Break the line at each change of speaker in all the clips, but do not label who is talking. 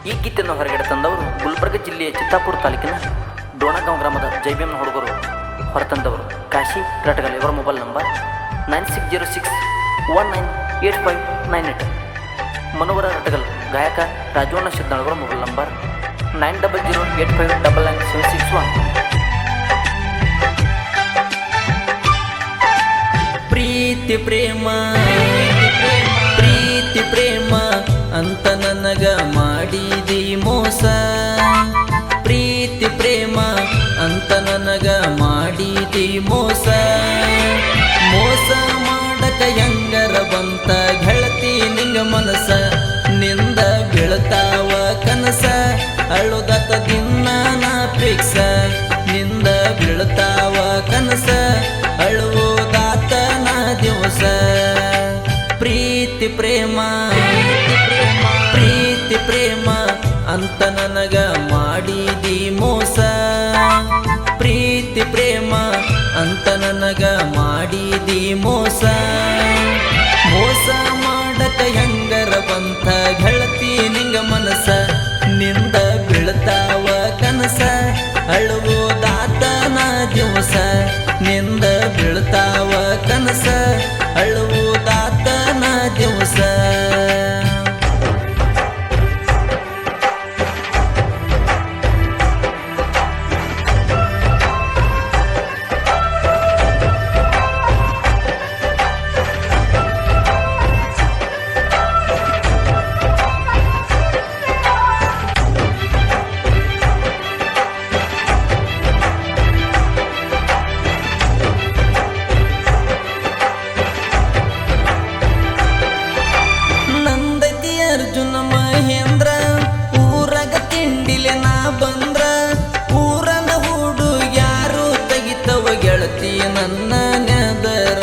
ಈ ಗೀತೆಯನ್ನು ಹೊರಗಡೆ ತಂದವರು ಗುಲ್ಬರ್ಗ ಜಿಲ್ಲೆಯ ಚಿತ್ತಾಪುರ ತಾಲೂಕಿನ ಡೋಣಗಾಂವ್ ಗ್ರಾಮದ ಜೈಭೀಮ್ನ ಹುಡುಗರು ಹೊರತಂದವರು ಕಾಶಿ ರಟಗಲ್. ಇವರ ಮೊಬೈಲ್ ನಂಬರ್ 9606198598. ಮನೋಹರ ರಟಗಲ್ ಗಾಯಕ ರಾಜವಣ್ಣ ಸಿದ್ಧಾಳ್ ಅವರ ಮೊಬೈಲ್ ನಂಬರ್ 9008599761.
ಪ್ರೀತಿ ಪ್ರೇಮ ಪ್ರೀತಿ ಪ್ರೇಮ ಅಂತ ನನಗ ಮಾಡಿದಿ ಮೋಸ. ಪ್ರೀತಿ ಪ್ರೇಮ ಅಂತ ನನಗ ಮಾಡಿದಿ ಮೋಸ. ಮೋಸ ಮಾಡಕ ಹೆಂಗರ ಬಂತ ಗೆಳತಿ ನಿಂಗ ಮನಸ. ನಿಂದ ಬೀಳ್ತಾವ ಕನಸ ಅಳುದತ ದಿನ ನಾ ಫಿಕ್ಸ. ನಿಂದ ಬೀಳ್ತಾವ ಕನಸ ಅಳುವುದಾತ ನಾ ದಿವಸ. ಪ್ರೀತಿ ಪ್ರೇಮ ಪ್ರೀತಿ ಪ್ರೇಮ ಅಂತ ನನಗ ಮಾಡಿದಿ ಮೋಸ. ಪ್ರೀತಿ ಪ್ರೇಮ ಅಂತ ನನಗ ಮಾಡಿದಿ ಮೋಸ. ಮೋಸ ಮಾಡಕ ಹೆಂಗರ ಬಂತ ಗೆಳತಿ ನಿಂಗ ಮನಸ. ನಿಂದ ಬೀಳ್ತಾವ ಕನಸ ಅಳುವುದಾತ ನಾ ದಿವಸ. ನಿಂದ ಬೀಳ್ತಾವ ಕನಸ ಅಳುವುದಾತ ನಾ ದಿವಸ. ಅರ್ಜುನ ಮಹೇಂದ್ರ ಊರಾಗ ತಿಂಡಿಲೆ ನಾ ಬಂದ್ರ. ಊರನ ಹುಡುಗ್ಯಾರು ತೆಗಿತವ ಗೆಳತಿ ನನ್ನ ನೆದರ.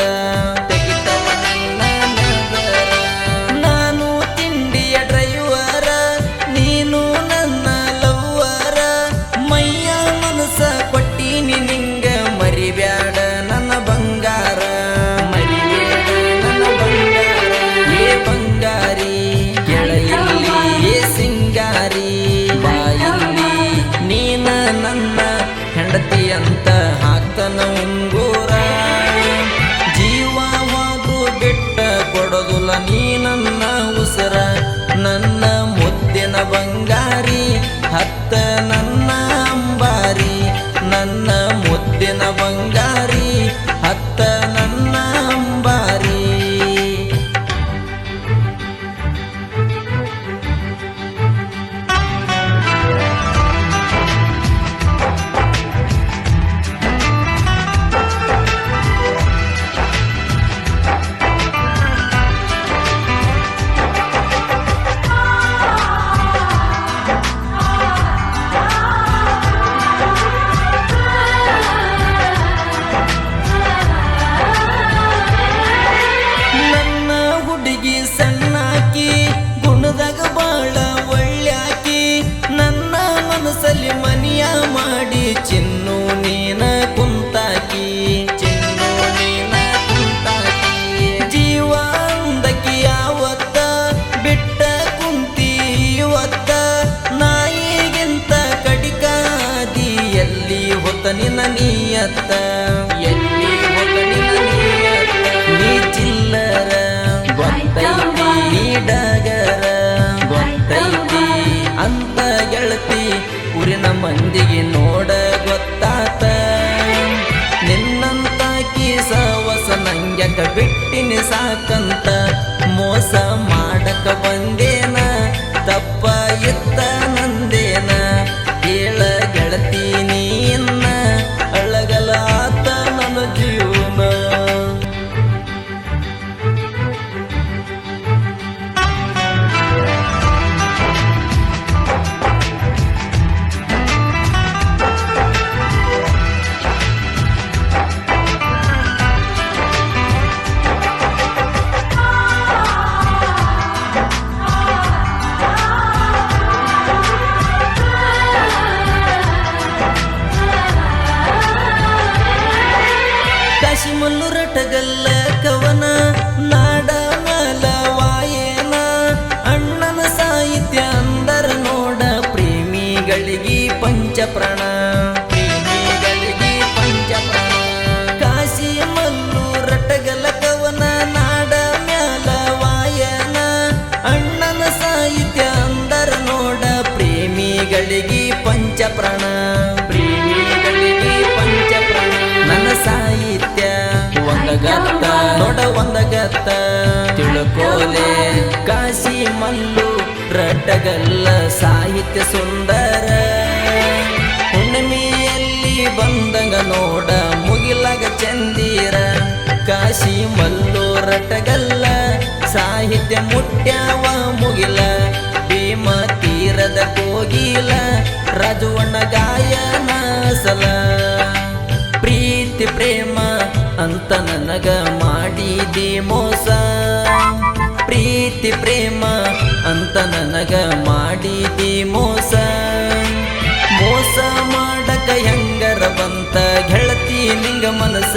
ತೆಗಿತವ ನನ್ನ ನೆದರ. ನಾನು ತಿಂಡಿಯ ಡ್ರೈವರ ನೀನು ನನ್ನ ಲವ್ವರ. ಮೈಯ ಮನಸ ಕೊಟ್ಟೀನಿ ನಿಂಗ ಮರಿಬ್ಯಾಡ ನನ್ನ ಬಂಗಾರ. ಮರಿಬೇಡ ನನ್ನ ಬಂಗಾರ ಏ ಬಂಗಾರಿ. ಸಿಂಗಾರಿ ಬಾಯಲ್ಲಿ ನೀನ ನನ್ನ ಹೆಂಡತಿ ಅಂತ ಹಾಕ್ತನ ಉಂಗೂರ. ಜೀವವಾದ್ರೂ ಬಿಟ್ಟ ಕೊಡೋದಿಲ್ಲ ನೀ ನನ್ನ ಉಸರ. ನನ್ನ ಮುದ್ದಿನ ಬಂಗಾರಿ ಹತ್ತ ನನ್ನ ಅಂಬಾರಿ. ನನ್ನ ಮುದ್ದಿನ ಬಂಗಾರಿ ಹತ್ತ ನನ್ನ ಅಂಬಾರಿ. ಸಣ್ಣಾಕಿ ಗುಣದಾಗ ಬಾಳ ಒಳ್ಳ್ಯಾಕಿ. ನನ್ನ ಮನಸ್ಸಲ್ಲಿ ಮನಿಯ ಮಾಡಿ ಚಿನ್ನು ನೀನ ಕುಂತಾಕಿ. ಚಿನ್ನು ನೀನ ಕುಂತಾಕಿ. ಜೀವ ಅಂದಕಿ ಯಾವತ್ತ ಬಿಟ್ಟ ಕುಂತಿ ಇವತ್ತ. ನಾಯಿಗಿಂತ ಕಡಿಕಾದಿ ಎಲ್ಲಿ ಹೊತ್ತ ನಿನ್ನ ನೀಯತ್ತ. ಎಲ್ಲಿ ಹೊತ್ತ ನಿನ್ನ ನೀಯತ್ತ. ನೀ ಚಿಲ್ಲರ ಗೊತ್ತೈತಿ ನೀ ಡಗರ ಗೊತ್ತೈತಿ ಅಂತ ಗೆಳತಿ ಊರಿನ ಮಂದಿಗೆ ನೋಡ ಗೊತ್ತಾತ. ನಿನ್ನಂತಾಕಿ ಸವಸ ನಂಗ್ಯಕ ಬಿಟ್ಟಿನಿ ಸಾಕಂತ. ಮೋಸ ಮಾಡಕ ಬಂದೇನ ತಪ್ಪ ಇತ್ತ ನಂದೇನ. ಕೇಳ ಗೆಳತಿ ನೀನ್ನ ಅಳಗಲಾತ ನನ್ನ ಜೀವನ. ಕಾಶಿಮಲ್ಲು ರಟಗಲ್ಲ ಕವನ ನಾಡ ಮಲ ವಾಯೇನ. ಅಣ್ಣನ ಸಾಹಿತ್ಯ ಅಂದರ ನೋಡ ಪಂಚಪ್ರಾಣ ಪ್ರೇಮಿಗಳಿಗೆ ಪಂಚಪ್ರಾಣ ಕಾಶಿ ಮಲ್ಲು ರಟಗಲ ಕವನ ನಾಡ ಮ್ಯಾಲ ವಾಯನ ಅಣ್ಣನ ಸಾಹಿತ್ಯ ಅಂದರ ನೋಡ ಪ್ರೇಮಿಗಳಿಗೆ ಪಂಚಪ್ರಾಣ ಪ್ರೇಮಿಗಳಿಗೆ ಪಂಚಪ್ರಾಣ ನನ್ನ ಸಾಹಿತ್ಯ ಒಂದಗತ್ತ ನೋಡ ಒಂದಗತ್ತ ತಿಳ್ಕೋಲೆ ಕಾಶಿ ಮಲ್ಲು ರಟಗಲ್ಲ ಸಾಹಿತ್ಯ ಸುಂದರ ಹುಣ್ಣಿಮೆಯಲ್ಲಿ ಬಂದಂಗ ನೋಡ ಮುಗಿಲಾಗ ಚಂದೀರ ಕಾಶಿ ಮಲ್ಲು ರಟಗಲ್ಲ ಸಾಹಿತ್ಯ ಮುಟ್ಟ್ಯಾವ ಮುಗಿಲ ಭೀಮ ತೀರದ ಕೋಗಿಲ ರಾಜವಣ್ಣ ಗಾಯನ ಸಲ ಪ್ರೀತಿ ಪ್ರೇಮ ಅಂತ ನನಗ ಮಾಡಿದಿ ಮೋಸ ಪ್ರೀತಿ ಪ್ರೇಮ ಅಂತ ನನಗ ಮಾಡಿದಿ ಮೋಸ ಮೋಸ ಮಾಡಕ ಹೆಂಗರ ಬಂತ ಗೆಳತಿ ನಿಂಗ ಮನಸ